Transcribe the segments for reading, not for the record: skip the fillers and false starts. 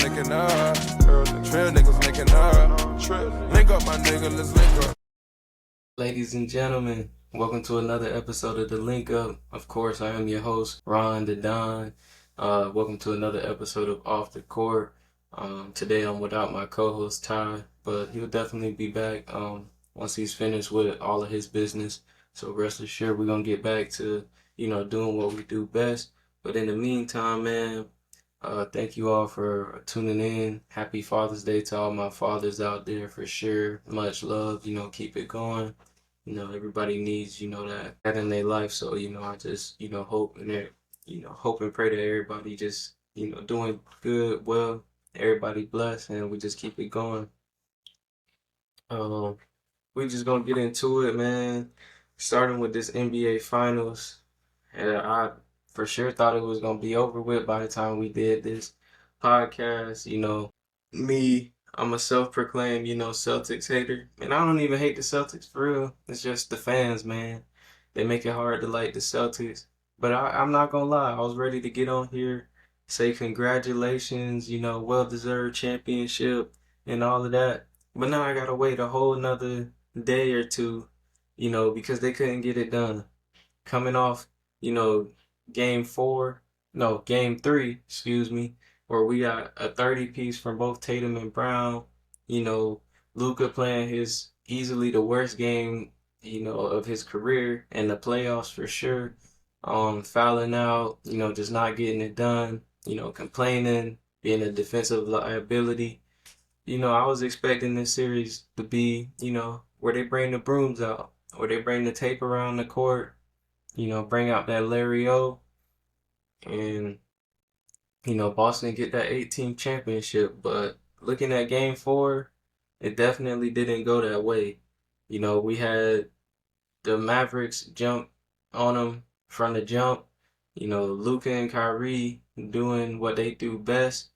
niggas linking up. Trail niggas linking up. Link up, my nigga, let's link up. Ladies and gentlemen, welcome to another episode of The Link Up. Of course, I am your host, Ron the Don. Welcome to another episode of Off the Court. Today I'm without my co-host Ty, but he'll definitely be back once he's finished with all of his business. So rest assured we're gonna get back to, doing what we do best. But in the meantime, man, thank you all for tuning in. Happy Father's Day to all my fathers out there for sure. Much love, keep it going. Everybody needs, that in their life. So, I just, hope and pray that everybody just, doing good, well, everybody blessed, and we just keep it going. We just gonna get into it, man. Starting with this NBA Finals. And I for sure thought it was gonna be over with by the time we did this podcast. I'm a self-proclaimed, Celtics hater. And I don't even hate the Celtics for real. It's just the fans, man. They make it hard to like the Celtics. But I'm not gonna lie, I was ready to get on here, say congratulations, well-deserved championship and all of that. But now I gotta wait a whole another day or two, because they couldn't get it done. Coming off, you know, game 3, excuse me, where we got a 30 piece from both Tatum and Brown. Luka playing his easily the worst game, of his career in the playoffs for sure. Fouling out, just not getting it done, complaining, being a defensive liability. I was expecting this series to be, where they bring the brooms out, or they bring the tape around the court, bring out that Larry O, and, Boston get that 18th championship. But looking at game 4, it definitely didn't go that way. We had the Mavericks jump on them from the jump. Luka and Kyrie doing what they do best.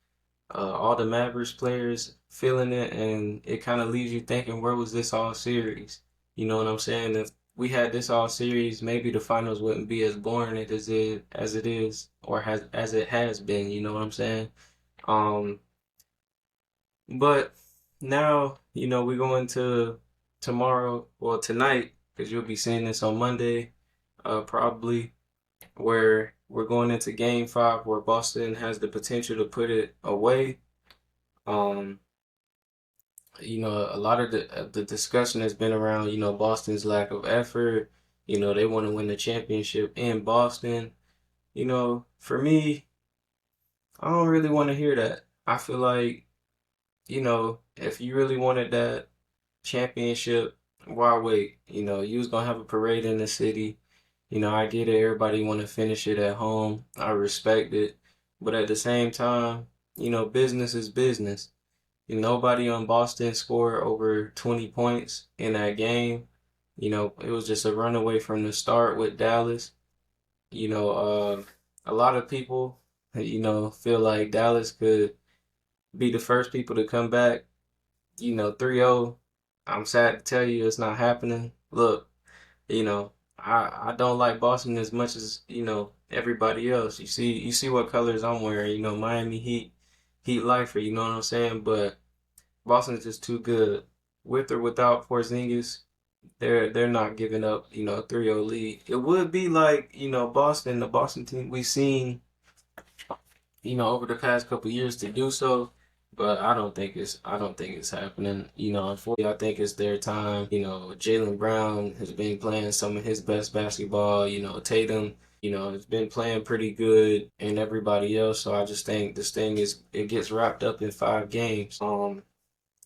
All the Mavericks players feeling it, and it kind of leaves you thinking, where was this all series? You know what I'm saying? If we had this all series, maybe the finals wouldn't be as boring as it is, or as it has been. You know what I'm saying? Um, but now, we're going to tomorrow, well, tonight, because you'll be seeing this on Monday, probably, where we're going into game 5, where Boston has the potential to put it away. Um, a lot of the discussion has been around, Boston's lack of effort. They want to win the championship in Boston. For me, I don't really want to hear that. I feel like, if you really wanted that championship, why wait? You was gonna have a parade in the city. I get it. Everybody want to finish it at home. I respect it. But at the same time, business is business. Nobody on Boston scored over 20 points in that game. It was just a runaway from the start with Dallas. A lot of people, feel like Dallas could be the first people to come back, 3-0. I'm sad to tell you it's not happening. Look, I don't like Boston as much as, everybody else. You see what colors I'm wearing, Miami Heat lifer, you know what I'm saying? But Boston's just too good. With or without Porzingis, they're not giving up, a 3-0 lead. It would be like, Boston, the Boston team we've seen, over the past couple years to do so. But I don't think it's happening. Unfortunately, I think it's their time. Jaylen Brown has been playing some of his best basketball. Tatum, has been playing pretty good, and everybody else. So I just think this thing it gets wrapped up in 5 games.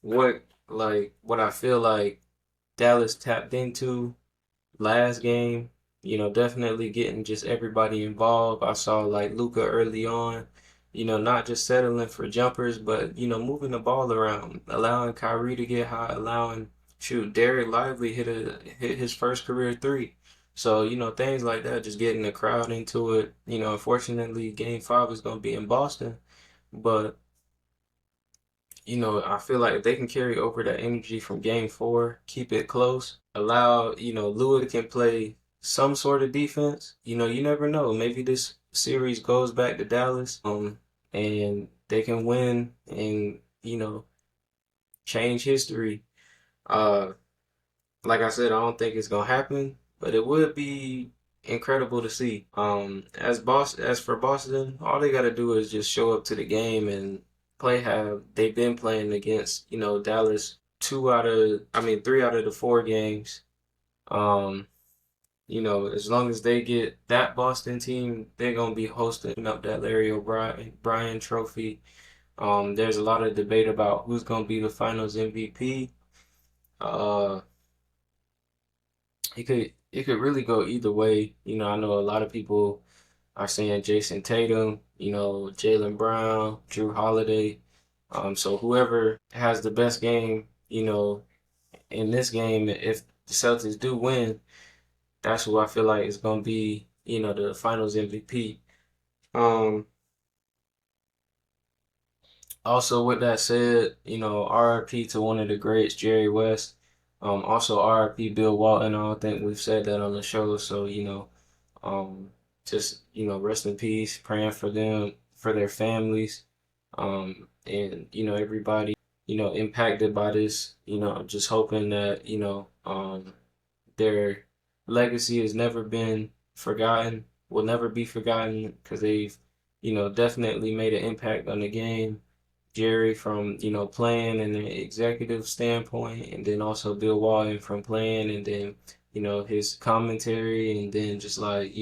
What I feel like Dallas tapped into last game, definitely getting just everybody involved. I saw like Luka early on, not just settling for jumpers, but, moving the ball around, allowing Kyrie to get hot, Derek Lively hit his first career 3. So, things like that, just getting the crowd into it. Unfortunately, game 5 is going to be in Boston, but, I feel like if they can carry over that energy from game 4, keep it close, allow, Lua can play some sort of defense. You never know. Maybe this series goes back to Dallas. and they can win and, change history. Uh, like I said, I don't think it's gonna happen, but it would be incredible to see. As for Boston, all they gotta do is just show up to the game and play how they've been playing against, Dallas 3 out of the 4 games. Um, as long as they get that Boston team, they're gonna be hosting up that Larry O'Brien trophy. There's a lot of debate about who's gonna be the Finals MVP. Uh, it could really go either way. I know a lot of people are saying Jason Tatum, Jaylen Brown, Drew Holiday. So whoever has the best game, in this game, if the Celtics do win, that's who I feel like is gonna be, the Finals MVP. Um, Also, with that said, RIP to one of the greats, Jerry West. Also RIP Bill Walton. I don't think we've said that on the show, so um, just rest in peace. Praying for them, for their families, and everybody impacted by this. Just hoping that their legacy has never been forgotten, will never be forgotten, because they've definitely made an impact on the game. Jerry from, playing and an executive standpoint, and then also Bill Walton from playing, and then, his commentary, and then just like,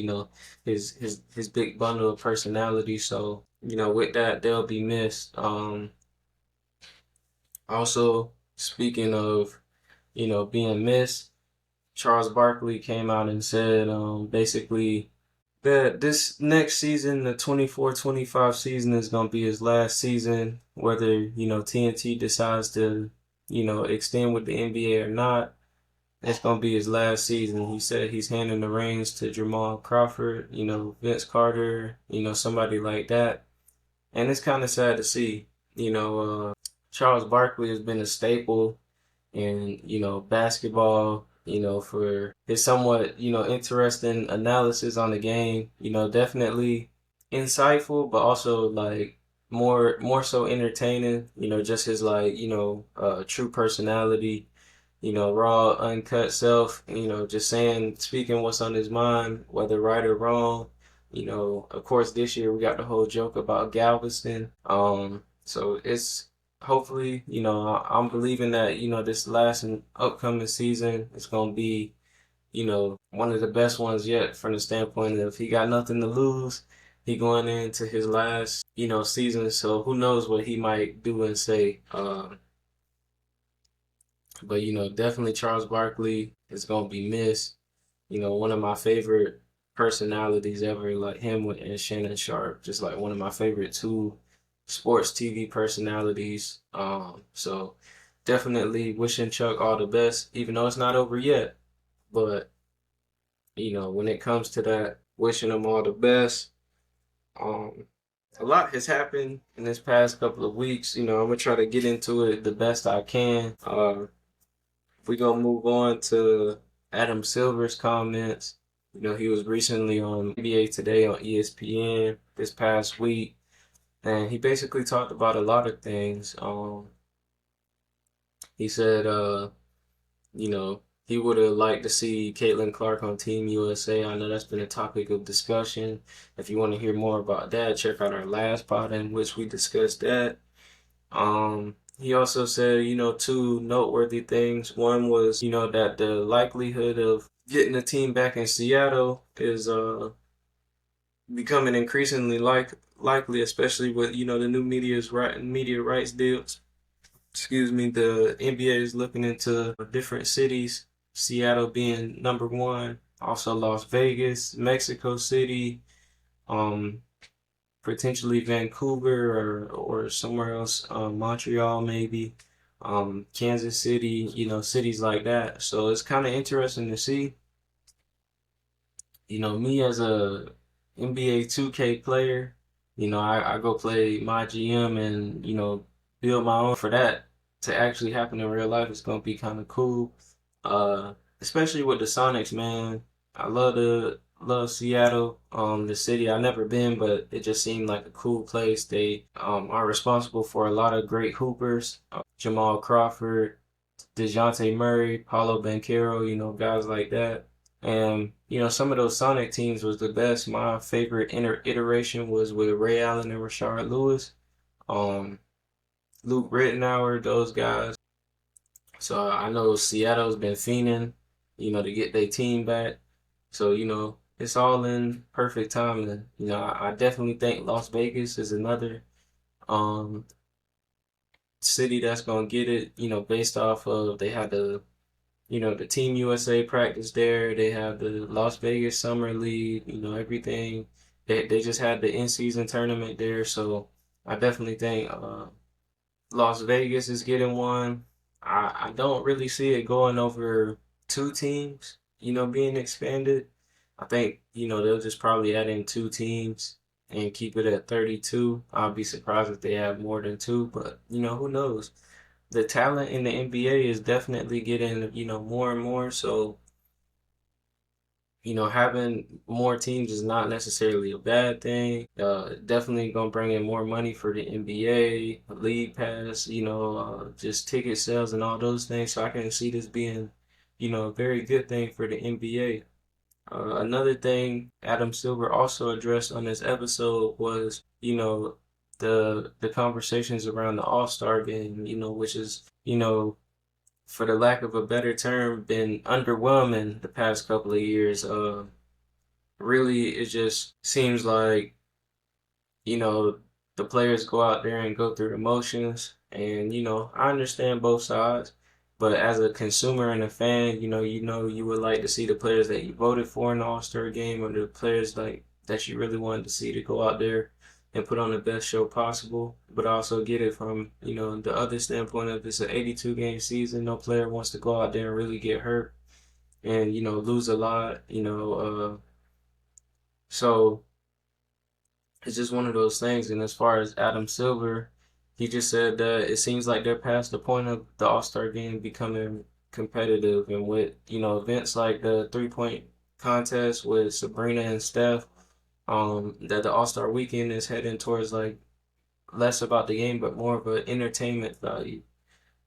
his big bundle of personality. So, with that, they'll be missed. Also, speaking of, being missed, Charles Barkley came out and said, basically, that this next season, the 24-25 season, is going to be his last season, whether, TNT decides to, extend with the NBA or not. It's going to be his last season. He said he's handing the reins to Jamal Crawford, Vince Carter, somebody like that. And it's kind of sad to see. Charles Barkley has been a staple in, basketball, for his somewhat, interesting analysis on the game, definitely insightful, but also like more so entertaining, just his like, true personality, raw, uncut self, just speaking what's on his mind, whether right or wrong. Of course, this year we got the whole joke about Galveston. So it's hopefully, I'm believing that, this last and upcoming season is going to be, one of the best ones yet from the standpoint of he got nothing to lose. He going into his last, season. So who knows what he might do and say. But, definitely Charles Barkley is going to be missed. One of my favorite personalities ever, like him and Shannon Sharp, just like one of my favorite two sports TV personalities. So definitely wishing Chuck all the best, even though it's not over yet. But, when it comes to that, wishing him all the best. A lot has happened in this past couple of weeks. I'm gonna try to get into it the best I can. We're gonna move on to Adam Silver's comments. He was recently on NBA Today on ESPN this past week, and he basically talked about a lot of things. He said, he would have liked to see Caitlin Clark on Team USA. I know that's been a topic of discussion. If you want to hear more about that, check out our last pod in which we discussed that. He also said, two noteworthy things. One was, that the likelihood of getting a team back in Seattle is becoming increasingly likely, especially with, the new media rights deals. Excuse me, the NBA is looking into different cities, Seattle being number one, also Las Vegas, Mexico City, potentially Vancouver or somewhere else, Montreal maybe, Kansas City, cities like that. So it's kind of interesting to see. Me as a NBA 2K player, I go play my GM and, build my own. For that to actually happen in real life, it's going to be kind of cool. Especially with the Sonics, man. I love love Seattle, the city. I've never been, but it just seemed like a cool place. They are responsible for a lot of great hoopers, Jamal Crawford, DeJounte Murray, Paulo Banchero, guys like that. And, some of those Sonic teams was the best. My favorite iteration was with Ray Allen and Rashard Lewis, um, Luke Rittenauer, those guys. So I know Seattle's been fiending, to get their team back. So, it's all in perfect timing. I definitely think Las Vegas is another um city that's gonna get it, based off of they had the Team USA practice there. They have the Las Vegas Summer League, everything. They just had the in-season tournament there. So I definitely think Las Vegas is getting one. I don't really see it going over two teams, being expanded. I think, they'll just probably add in two teams and keep it at 32. I'll be surprised if they have more than two, but, who knows? The talent in the NBA is definitely getting, more and more. So, having more teams is not necessarily a bad thing. Definitely gonna bring in more money for the NBA, league pass, just ticket sales and all those things. So I can see this being, a very good thing for the NBA. Another thing Adam Silver also addressed on this episode was, the conversations around the All-Star game, which is, for the lack of a better term, been underwhelming the past couple of years. Really, it just seems like, you know, the players go out there and go through the motions. And, I understand both sides, but as a consumer and a fan, you would like to see the players that you voted for in the All-Star game or the players like that you really wanted to see to go out there and put on the best show possible, but also get it from, the other standpoint of it's an 82 game season. No player wants to go out there and really get hurt and, lose a lot, so it's just one of those things. And as far as Adam Silver, he just said that it seems like they're past the point of the All-Star game becoming competitive. And with, events like the 3-point contest with Sabrina and Steph, that the All-Star weekend is heading towards like less about the game, but more of an entertainment value.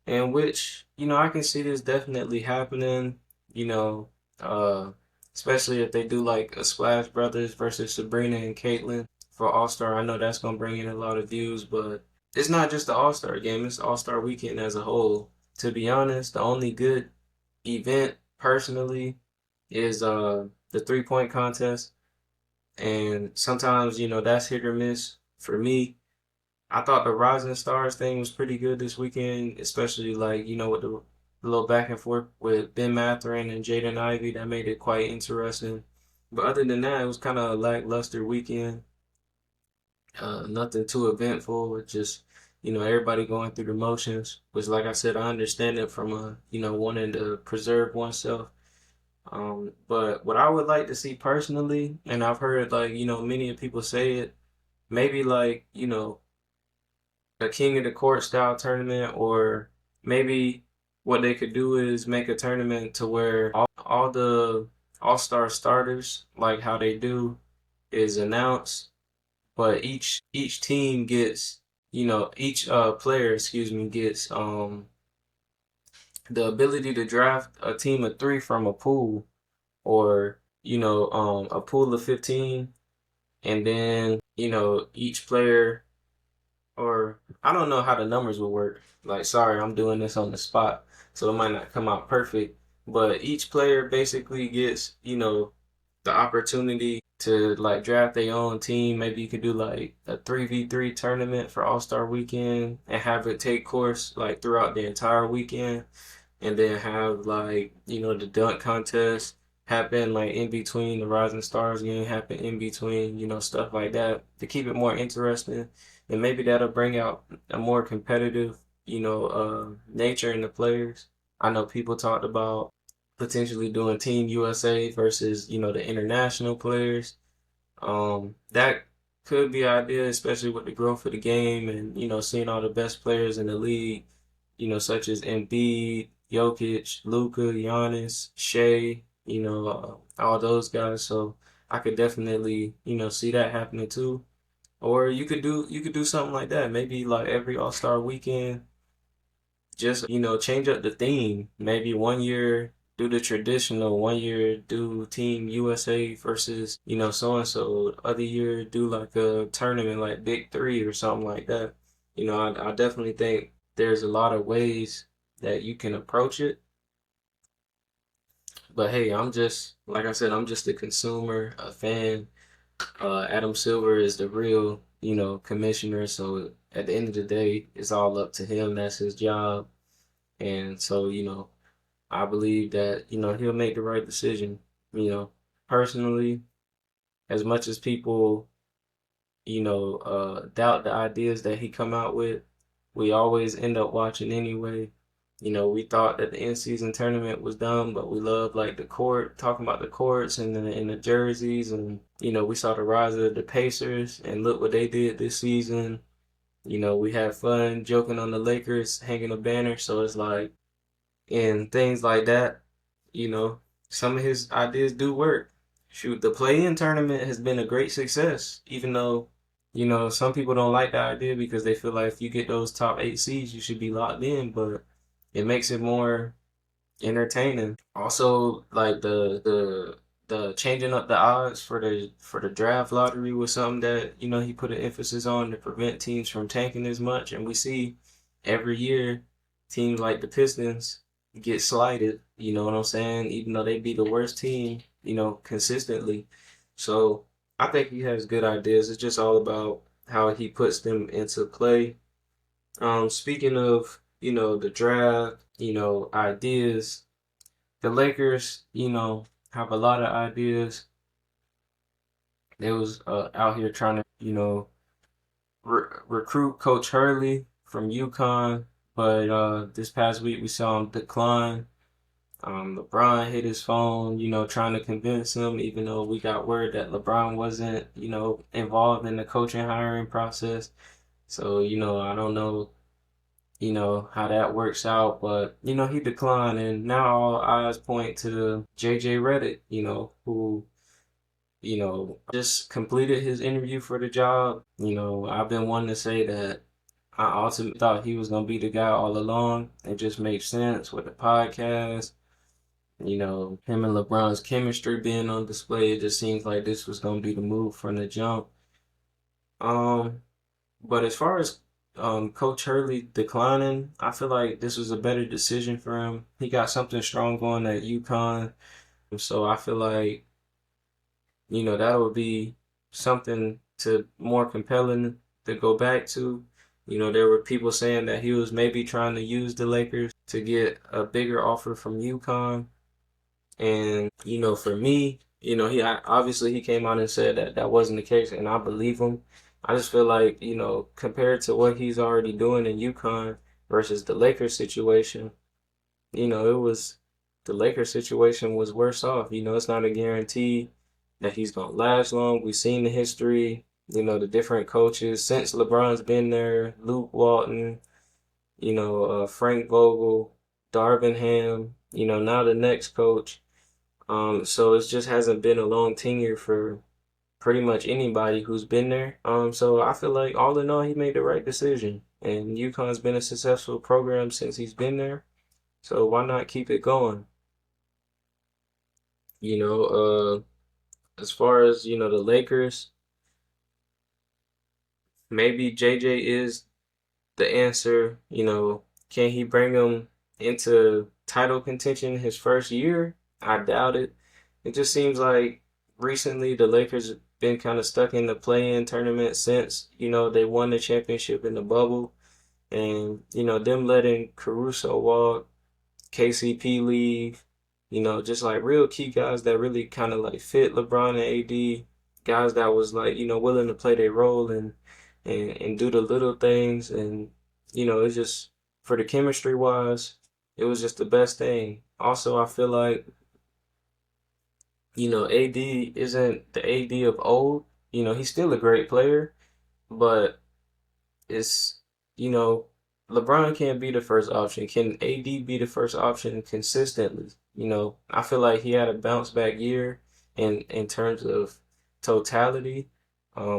And which, I can see this definitely happening, you know, uh, especially if they do like a Splash Brothers versus Sabrina and Caitlyn for All-Star. I know that's gonna bring in a lot of views, but it's not just the All-Star game, it's the All-Star weekend as a whole. To be honest, the only good event personally is the 3-point contest. And sometimes, that's hit or miss for me. I thought the Rising Stars thing was pretty good this weekend, especially like, with the little back and forth with Ben Mathurin and Jaden Ivey. That made it quite interesting. But other than that, it was kind of a lackluster weekend. Nothing too eventful. It's just, everybody going through the motions. Which, like I said, I understand it from wanting to preserve oneself. But what I would like to see personally, and I've heard like, many people say it, maybe like, a King of the Court style tournament, or maybe what they could do is make a tournament to where all the all-star starters, like how they do, is announced, but each team gets, each player, excuse me, gets the ability to draft a team of three from a pool, or a pool of 15, and then each player, or I don't know how the numbers will work. Like, sorry, I'm doing this on the spot, so it might not come out perfect. But each player basically gets, the opportunity to like draft their own team. Maybe you could do like a 3v3 tournament for All-Star weekend and have it take course like throughout the entire weekend, and then have like, the dunk contest happen like in between the Rising Stars game, happen in between, stuff like that to keep it more interesting. And maybe that'll bring out a more competitive, nature in the players. I know people talked about potentially doing Team USA versus, the international players. That could be an idea, especially with the growth of the game and, seeing all the best players in the league, such as Embiid, Jokic, Luka, Giannis, Shea, all those guys. So I could definitely, see that happening too. Or you could do something like that. Maybe like every All-Star weekend, just change up the theme. Maybe one year do the traditional, one year do Team USA versus so and so. Other year do like a tournament like Big Three or something like that. I definitely think there's a lot of ways that you can approach it. But hey, I'm just like I said, I'm just a consumer, a fan. Adam Silver is the real, commissioner. So at the end of the day, it's all up to him. That's his job. And so, I believe that, he'll make the right decision. Personally, as much as people, doubt the ideas that he come out with, we always end up watching anyway. We thought that the in-season tournament was dumb, but we love like the court, talking about the courts and the jerseys, and we saw the rise of the Pacers, and look what they did this season. We had fun joking on the Lakers, hanging a banner, so it's like, and things like that. You know, some of his ideas do work. Shoot, the play-in tournament has been a great success, even though, some people don't like the idea because they feel like if you get those top 8 seeds, you should be locked in, but it makes it more entertaining. Also, like the changing up the odds for the draft lottery was something that, he put an emphasis on to prevent teams from tanking as much. And we see every year teams like the Pistons get slighted, you know what I'm saying? Even though they be the worst team, consistently. So I think he has good ideas. It's just all about how he puts them into play. Speaking of, the draft, ideas, the Lakers, have a lot of ideas. They was out here trying to, recruit Coach Hurley from UConn, but this past week we saw him decline. LeBron hit his phone, trying to convince him, even though we got word that LeBron wasn't, involved in the coaching hiring process. So, I don't know, how that works out, but, he declined, and now all eyes point to JJ Redick, who, just completed his interview for the job. I've been wanting to say that I ultimately thought he was going to be the guy all along. It just makes sense with the podcast. Him and LeBron's chemistry being on display, it just seems like this was going to be the move from the jump. Um, but as far as Coach Hurley declining, I feel like this was a better decision for him. He got something strong going at UConn, so I feel like that would be something to more compelling to go back to. There were people saying that he was maybe trying to use the Lakers to get a bigger offer from UConn. And, for me, obviously he came out and said that that wasn't the case, and I believe him. I just feel like, compared to what he's already doing in UConn versus the Lakers situation, it was the Lakers situation was worse off. It's not a guarantee that he's gonna last long. We've seen the history, the different coaches since LeBron's been there, Luke Walton, Frank Vogel, Darvin Ham, now the next coach. So it just hasn't been a long tenure for pretty much anybody who's been there. So I feel like all in all, he made the right decision. And UConn's been a successful program since he's been there. So why not keep it going? You know, as far as, the Lakers, maybe JJ is the answer. Can he bring them into title contention his first year? I doubt it. It just seems like recently the Lakers have been kind of stuck in the play-in tournament since, they won the championship in the bubble. And, them letting Caruso walk, KCP leave, just like real key guys that really kind of like fit LeBron and AD, guys that was like, willing to play their role and do the little things. And, it's just for the chemistry wise, it was just the best thing. Also, I feel like, AD isn't the AD of old. He's still a great player, but it's, you know, LeBron can't be the first option. Can AD be the first option consistently? I feel like he had a bounce back year in terms of totality.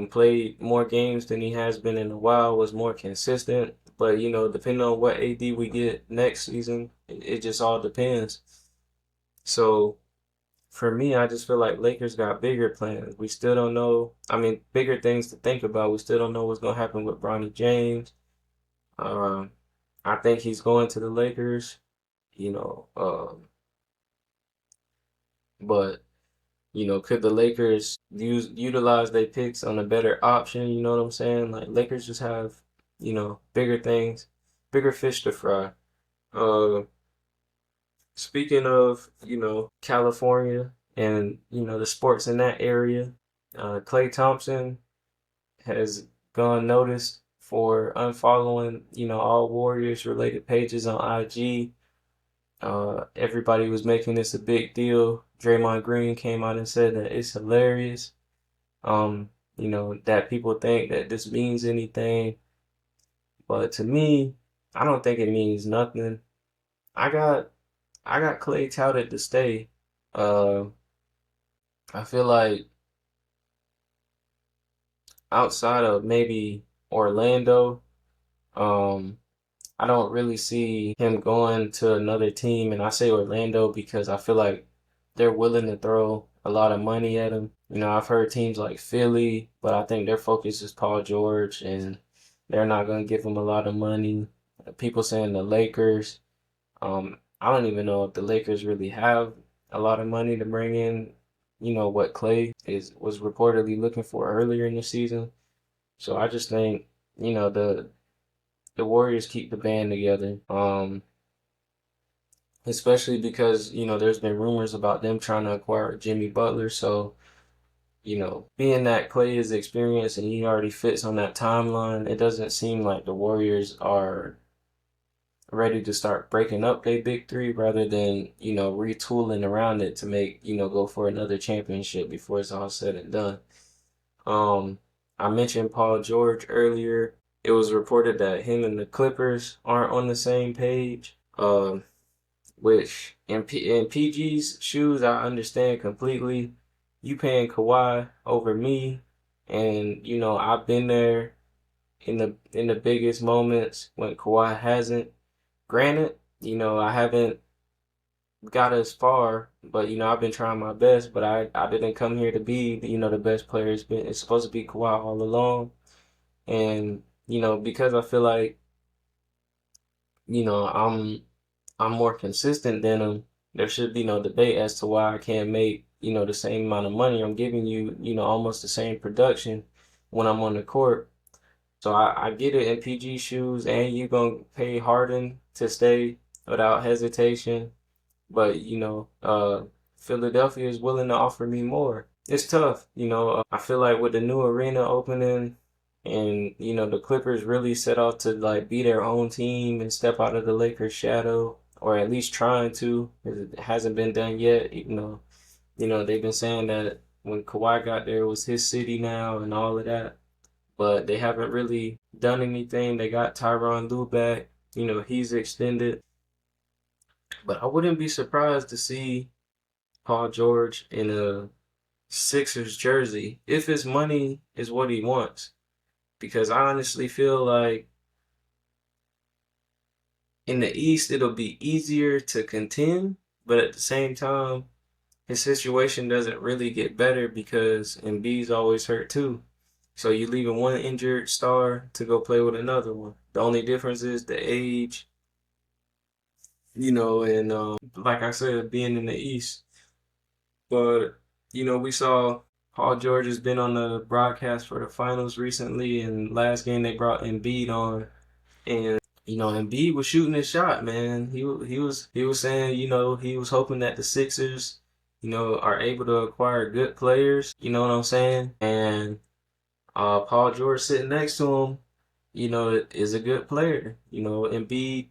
Played more games than he has been in a while, was more consistent. But depending on what AD we get next season, it just all depends. So for me, I just feel like Lakers got bigger plans. We still don't know. I mean, bigger things to think about. We still don't know what's gonna happen with Bronny James. Um, I think he's going to the Lakers. You know, but could the Lakers utilize their picks on a better option? You know what I'm saying? Like Lakers just have, bigger things, bigger fish to fry. Uh, Speaking of, California and, the sports in that area, Klay Thompson has gone noticed for unfollowing, all Warriors related pages on IG. Everybody was making this a big deal. Draymond Green came out and said that it's hilarious. That people think that this means anything. But to me, I don't think it means nothing. I got I got Klay touted to stay. Uh, I feel like outside of maybe Orlando, um, I don't really see him going to another team. And I say Orlando because I feel like they're willing to throw a lot of money at him. I've heard teams like Philly, but I think their focus is Paul George, and they're not going to give him a lot of money. People saying the Lakers. I don't even know if the Lakers really have a lot of money to bring in, what Klay was reportedly looking for earlier in the season. So I just think, the Warriors keep the band together. Especially because, there's been rumors about them trying to acquire Jimmy Butler. So, being that Klay is experienced and he already fits on that timeline, it doesn't seem like the Warriors are ready to start breaking up their big three rather than, retooling around it to make, go for another championship before it's all said and done. Um, I mentioned Paul George earlier. It was reported that him and the Clippers aren't on the same page. Which in PG's shoes, I understand completely. You paying Kawhi over me, and I've been there in the biggest moments when Kawhi hasn't. Granted, I haven't got as far, but I've been trying my best. But I didn't come here to be the best player. It's supposed to be Kawhi all along, and because I feel like I'm more consistent than him. There should be no debate as to why I can't make, the same amount of money. I'm giving you, almost the same production when I'm on the court. So I get it in PG shoes, and you gonna pay Harden to stay without hesitation. But Philadelphia is willing to offer me more. It's tough, I feel like with the new arena opening, and the Clippers really set off to like be their own team and step out of the Lakers' shadow, or at least trying to. It hasn't been done yet. They've been saying that when Kawhi got there, it was his city now and all of that, but they haven't really done anything. They got Tyronn Lue back. He's extended, but I wouldn't be surprised to see Paul George in a Sixers jersey if his money is what he wants. Because I honestly feel like in the East it'll be easier to contend, but at the same time, his situation doesn't really get better because Embiid's always hurt too. So you're leaving one injured star to go play with another one. The only difference is the age, and like I said, being in the East. But we saw Paul George has been on the broadcast for the finals recently, and last game they brought Embiid on, and Embiid was shooting his shot, man. He was saying, he was hoping that the Sixers, are able to acquire good players. You know what I'm saying? And Paul George sitting next to him, is a good player. Embiid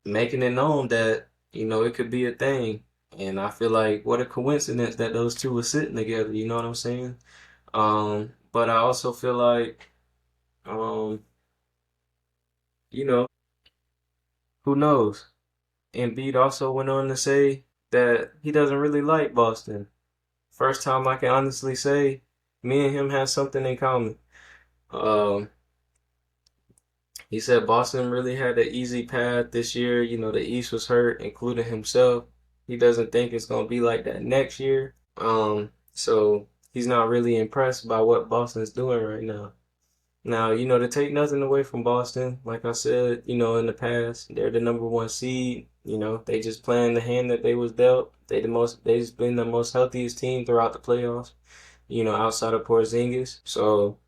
making it known that it could be a thing. And I feel like what a coincidence that those two were sitting together. You know what I'm saying? But I also feel like, um, you know, who knows? Embiid also went on to say that he doesn't really like Boston. First time I can honestly say me and him have something in common. Um, he said Boston really had an easy path this year. You know, the East was hurt, including himself. He doesn't think it's gonna be like that next year. So he's not really impressed by what Boston's doing right now. Now, you know, to take nothing away from Boston, like I said, you know, in the past, they're the number one seed. You know, they just playing the hand that they was dealt. They've been the most healthiest team throughout the playoffs, you know, outside of Porzingis. So,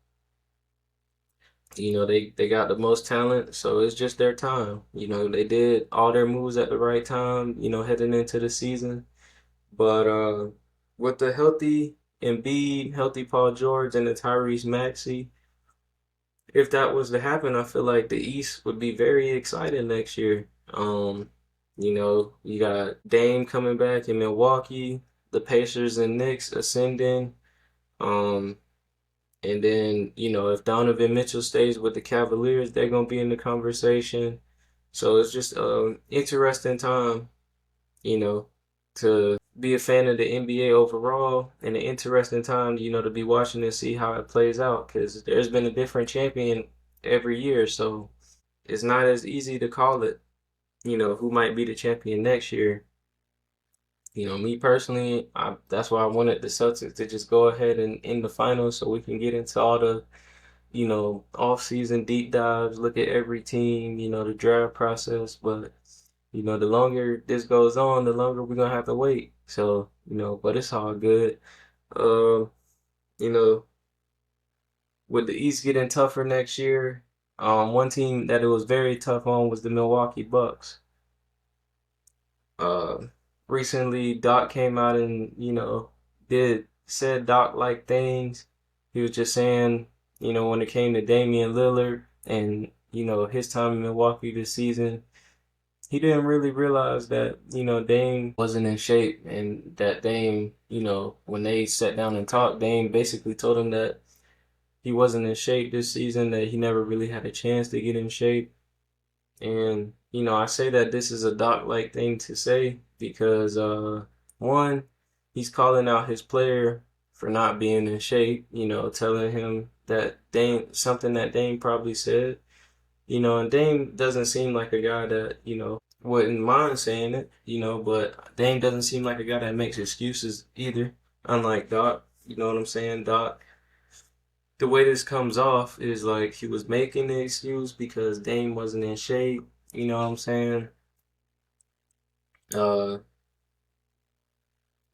you know, they got the most talent, so it's just their time. You know, they did all their moves at the right time, you know, heading into the season. But with the healthy Embiid, healthy Paul George, and the Tyrese Maxey, if that was to happen, I feel like the East would be very exciting next year. You know, you got Dame coming back in Milwaukee, the Pacers and Knicks ascending. Um, and then, you know, if Donovan Mitchell stays with the Cavaliers, they're gonna be in the conversation. So it's just interesting time, you know, to be a fan of the NBA overall, and an interesting time, you know, to be watching and see how it plays out because there's been a different champion every year, so it's not as easy to call it, you know, who might be the champion next year. You know, me personally, that's why I wanted the Celtics to just go ahead and in the finals so we can get into all the, you know, off-season deep dives, look at every team, you know, the draft process, but you know, the longer this goes on, the longer we're gonna have to wait. So, you know, but it's all good. Um, you know, with the East getting tougher next year, one team that it was very tough on was the Milwaukee Bucks. Uh, Recently Doc came out and, you know, did said Doc like things. He was just saying, you know, when it came to Damian Lillard and, you know, his time in Milwaukee this season, he didn't really realize that, you know, Dame wasn't in shape and that Dame, you know, when they sat down and talked, Dame basically told him that he wasn't in shape this season, that he never really had a chance to get in shape. And, you know, I say that this is a Doc-like thing to say because, one, he's calling out his player for not being in shape, you know, telling him that Dame, something that Dame probably said. You know, and Dame doesn't seem like a guy that, you know, wouldn't mind saying it, you know, but Dame doesn't seem like a guy that makes excuses either. Unlike Doc, you know what I'm saying? Doc, the way this comes off is like he was making the excuse because Dame wasn't in shape, you know what I'm saying? Uh,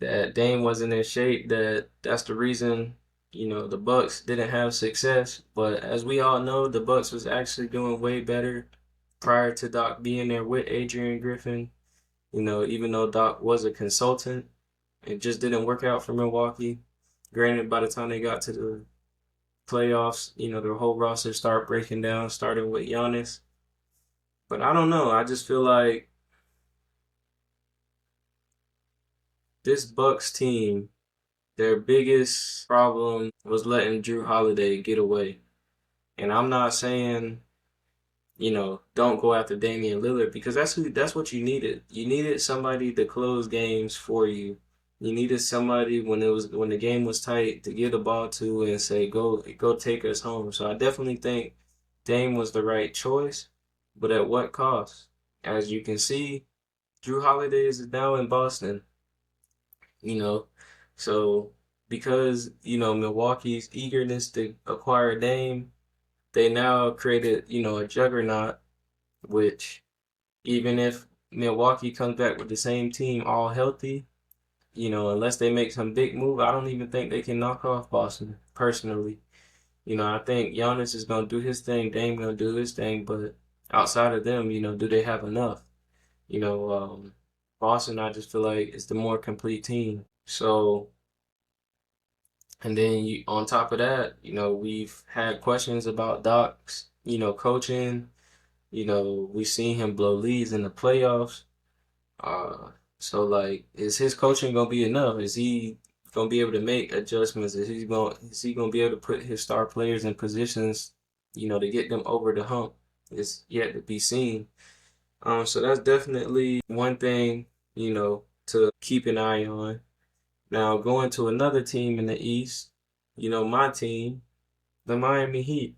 that Dame wasn't in shape, that's the reason, you know, the Bucks didn't have success. But as we all know, the Bucks was actually doing way better prior to Doc being there with Adrian Griffin. You know, even though Doc was a consultant, it just didn't work out for Milwaukee. Granted, by the time they got to the playoffs, you know, their whole roster started breaking down, starting with Giannis. But I don't know. I just feel like this Bucks team, their biggest problem was letting Drew Holiday get away. And I'm not saying, you know, don't go after Damian Lillard because that's what you needed. You needed somebody to close games for you. You needed somebody when the game was tight to give the ball to and say go take us home. So I definitely think Dame was the right choice, but at what cost? As you can see, Drew Holiday is now in Boston, you know. So because, you know, Milwaukee's eagerness to acquire Dame, they now created, you know, a juggernaut, which even if Milwaukee comes back with the same team all healthy, you know, unless they make some big move, I don't even think they can knock off Boston, personally. You know, I think Giannis is gonna do his thing, Dame gonna do his thing, but outside of them, you know, do they have enough? You know, Boston, I just feel like is the more complete team. So, and then you, on top of that, you know, we've had questions about Doc's, you know, coaching. You know, we've seen him blow leads in the playoffs. Uh, so like, is his coaching gonna be enough? Is he gonna be able to make adjustments? Is he gonna be able to put his star players in positions, you know, to get them over the hump? It's yet to be seen. So that's definitely one thing, you know. to keep an eye on. Now, going to another team in the East, my team, the Miami Heat.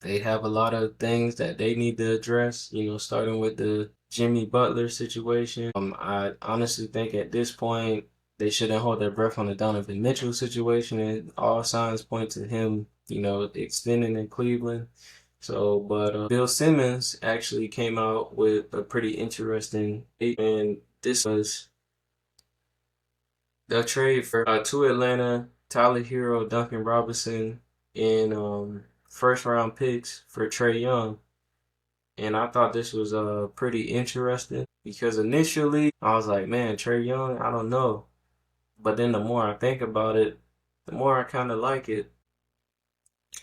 They have a lot of things that they need to address, starting with the Jimmy Butler situation. I honestly think at this point they shouldn't hold their breath on the Donovan Mitchell situation, and all signs point to him, extending in Cleveland. So, but Bill Simmons actually came out with a pretty interesting, and this was the trade for to Atlanta, Tyler Hero, Duncan Robinson, and first round picks for Trae Young. And I thought this was pretty interesting because initially I was like, man, Trae Young, I don't know. But then the more I think about it, the more I kind of like it.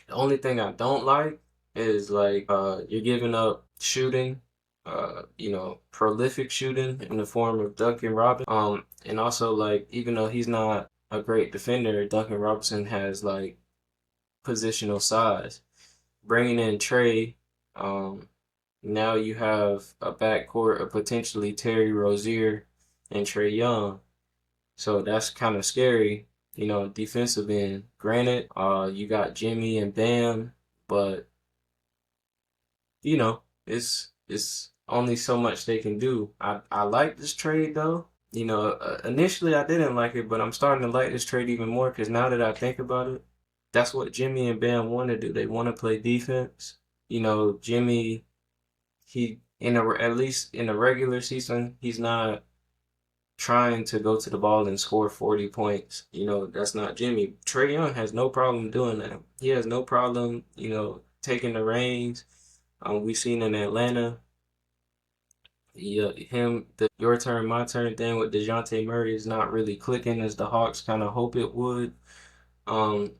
The only thing I don't like is like you're giving up shooting, prolific shooting in the form of Duncan Robinson. And also like even though he's not a great defender, Duncan Robinson has like positional size. Bringing in Trae, now you have a backcourt of potentially Terry Rozier and Trae Young. So that's kind of scary, defensive end. Granted, you got Jimmy and Bam, but it's only so much they can do. I like this trade though. Initially I didn't like it, but I'm starting to like this trade even more because now that I think about it, that's what Jimmy and Bam want to do. They want to play defense. Jimmy, at least in the regular season, he's not trying to go to the ball and score 40 points. That's not Jimmy. Trae Young has no problem doing that. He has no problem, taking the reins. We've seen in Atlanta, the your turn, my turn thing with DeJounte Murray is not really clicking as the Hawks kind of hope it would.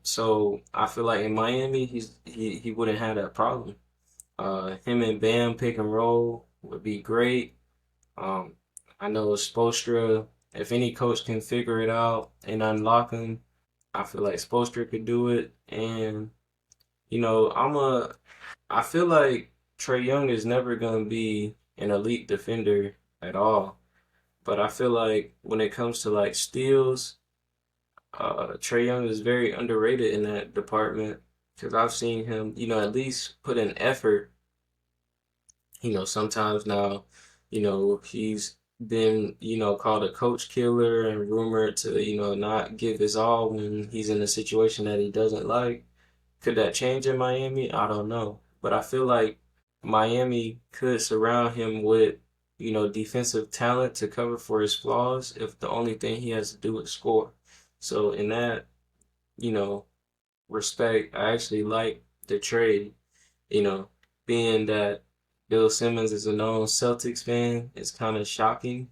So I feel like in Miami, he wouldn't have that problem. Him and Bam pick and roll would be great. Um, I know Spoelstra, if any coach can figure it out and unlock him, I feel like Spoelstra could do it. And, I feel like Trae Young is never going to be an elite defender at all. But I feel like when it comes to like steals, Trae Young is very underrated in that department because I've seen him, at least put in effort. Sometimes now, he's been, called a coach killer and rumored to, not give his all when he's in a situation that he doesn't like. Could that change in Miami? I don't know. But I feel like Miami could surround him with, defensive talent to cover for his flaws if the only thing he has to do is score. So in that, you know, respect, I actually like the trade, you know, being that Bill Simmons is a known Celtics fan, it's kind of shocking,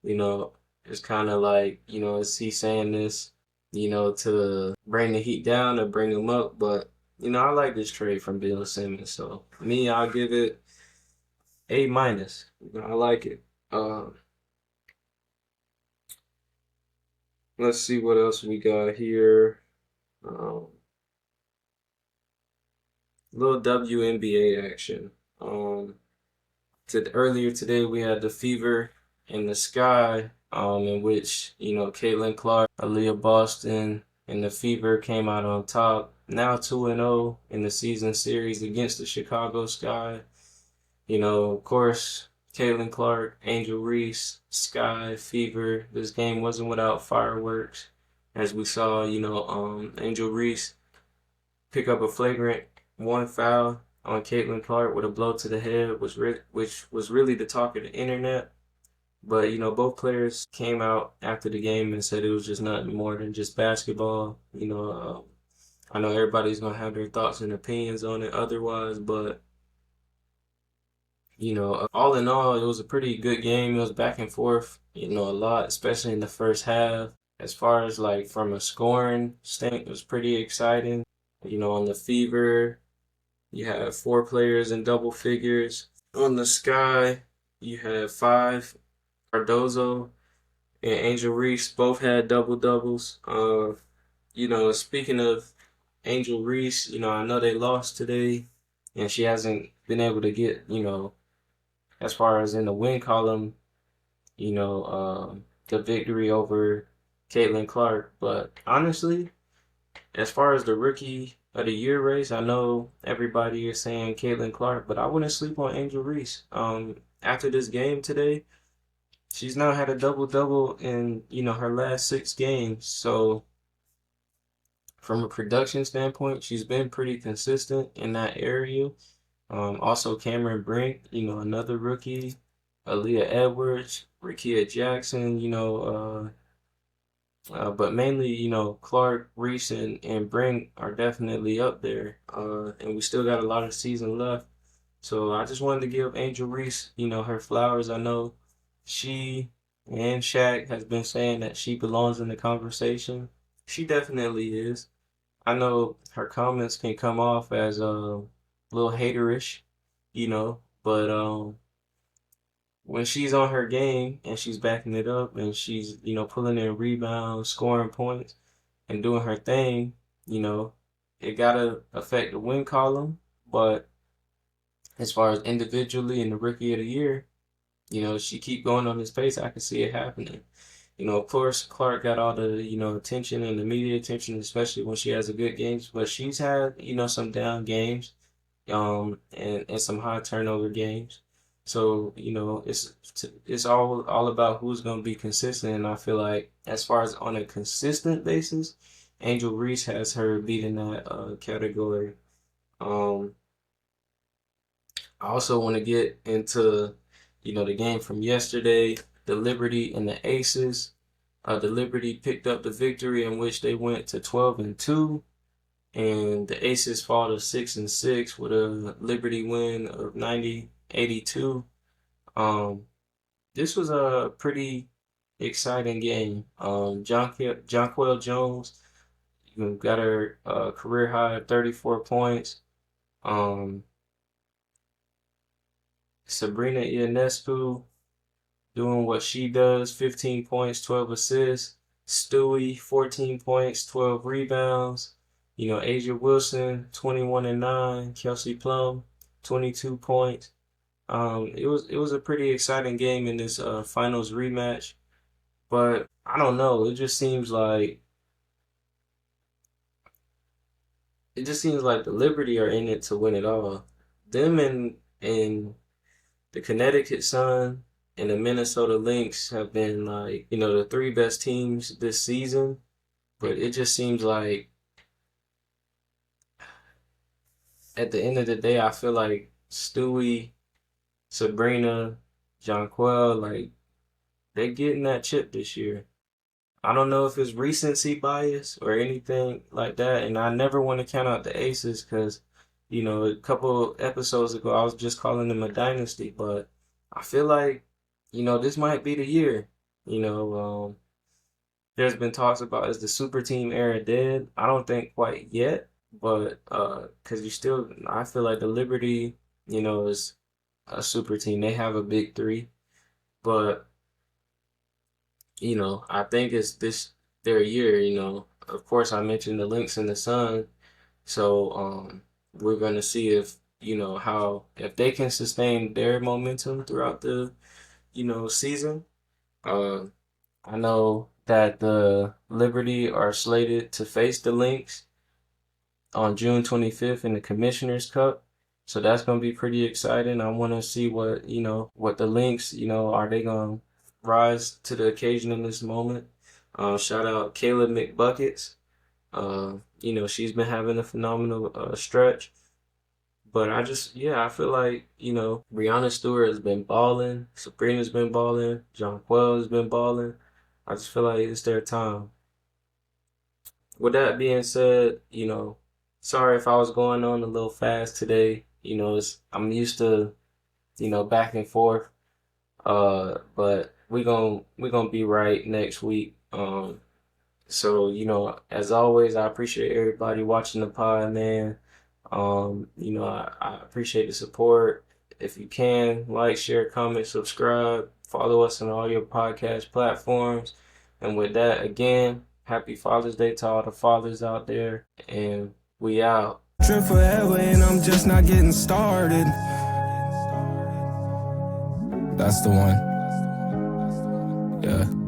you know, it's kind of like, is he saying this, to bring the Heat down or bring them up? But, I like this trade from Bill Simmons. So, me, I'll give it A minus. I like it. Let's see what else we got here. Um, little WNBA action. Earlier today we had the Fever in the Sky, in which Caitlin Clark, Aaliyah Boston, and the Fever came out on top. Now 2-0 in the season series against the Chicago Sky. Of course, Caitlin Clark, Angel Reese, Sky, Fever. This game wasn't without fireworks, as we saw. Angel Reese pick up a flagrant one foul on Caitlin Clark with a blow to the head, which was really the talk of the internet. But both players came out after the game and said it was just nothing more than just basketball. I know everybody's gonna have their thoughts and opinions on it otherwise, but all in all, it was a pretty good game. It was back and forth, a lot, especially in the first half. As far as like from a scoring standpoint, it was pretty exciting. On the Fever, you have 4 players in double figures. On the Sky, you have 5. Cardozo and Angel Reese both had double doubles. Speaking of Angel Reese, I know they lost today, and she hasn't been able to get, as far as in the win column, the victory over Caitlin Clark. But honestly, as far as the rookie of the year race, I know everybody is saying Caitlin Clark, but I wouldn't sleep on Angel Reese. After this game today, she's now had a double double in her last 6 games. So from a production standpoint, she's been pretty consistent in that area. Also Cameron Brink, another rookie, Aaliyah Edwards, Rickea Jackson, but mainly, Clark, Reese, and Brink are definitely up there. And we still got a lot of season left. So I just wanted to give Angel Reese, her flowers. I know she and Shaq has been saying that she belongs in the conversation. She definitely is. I know her comments can come off as a little haterish, but when she's on her game and she's backing it up and she's, pulling in rebounds, scoring points, and doing her thing, you know, it gotta affect the win column. But as far as individually in the rookie of the year, she keep going on this pace, I can see it happening. Of course, Clark got all the, attention and the media attention, especially when she has a good games. But she's had, some down games, and some high turnover games. So, it's all about who's going to be consistent. And I feel like as far as on a consistent basis, Angel Reese has her beating that category. Um, I also want to get into, the game from yesterday, the Liberty and the Aces. The Liberty picked up the victory in which they went to 12-2, and the Aces fall to 6-6 with a Liberty win of 90-82. This was a pretty exciting game. Jonquel Jones got her career high of 34 points. Sabrina Ionescu doing what she does, 15 points, 12 assists. Stewie, 14 points, 12 rebounds. Asia Wilson, 21-9. Kelsey Plum, 22 points. It was a pretty exciting game in this finals rematch, but I don't know. It just seems like the Liberty are in it to win it all. Them and the Connecticut Sun and the Minnesota Lynx have been like, the 3 best teams this season. But it just seems like at the end of the day, I feel like Stewie, Sabrina, Jonquel, like they're getting that chip this year. I don't know if it's recency bias or anything like that. And I never want to count out the Aces because, a couple episodes ago, I was just calling them a dynasty. But I feel like, this might be the year. There's been talks about is the super team era dead? I don't think quite yet. But because I feel like the Liberty, is a super team. They have a big 3. But I think it's their year, Of course, I mentioned the Lynx and the Sun, so we're gonna see if if they can sustain their momentum throughout the season. Uh, I know that the Liberty are slated to face the Lynx on June 25th in the Commissioner's Cup. So that's going to be pretty exciting. I want to see what the Lynx, are they going to rise to the occasion in this moment? Shout out Kayla McBuckets. She's been having a phenomenal stretch. But I feel like, Brianna Stewart has been balling. Sabrina's been balling. Jonquel has been balling. I just feel like it's their time. With that being said, sorry if I was going on a little fast today. I'm used to, back and forth. But we gonna be right next week. So, as always, I appreciate everybody watching the pod, man. I appreciate the support. If you can, like, share, comment, subscribe, follow us on all your podcast platforms. And with that, again, happy Father's Day to all the fathers out there. And we out. Trip forever and I'm just not getting started. That's the one. Yeah.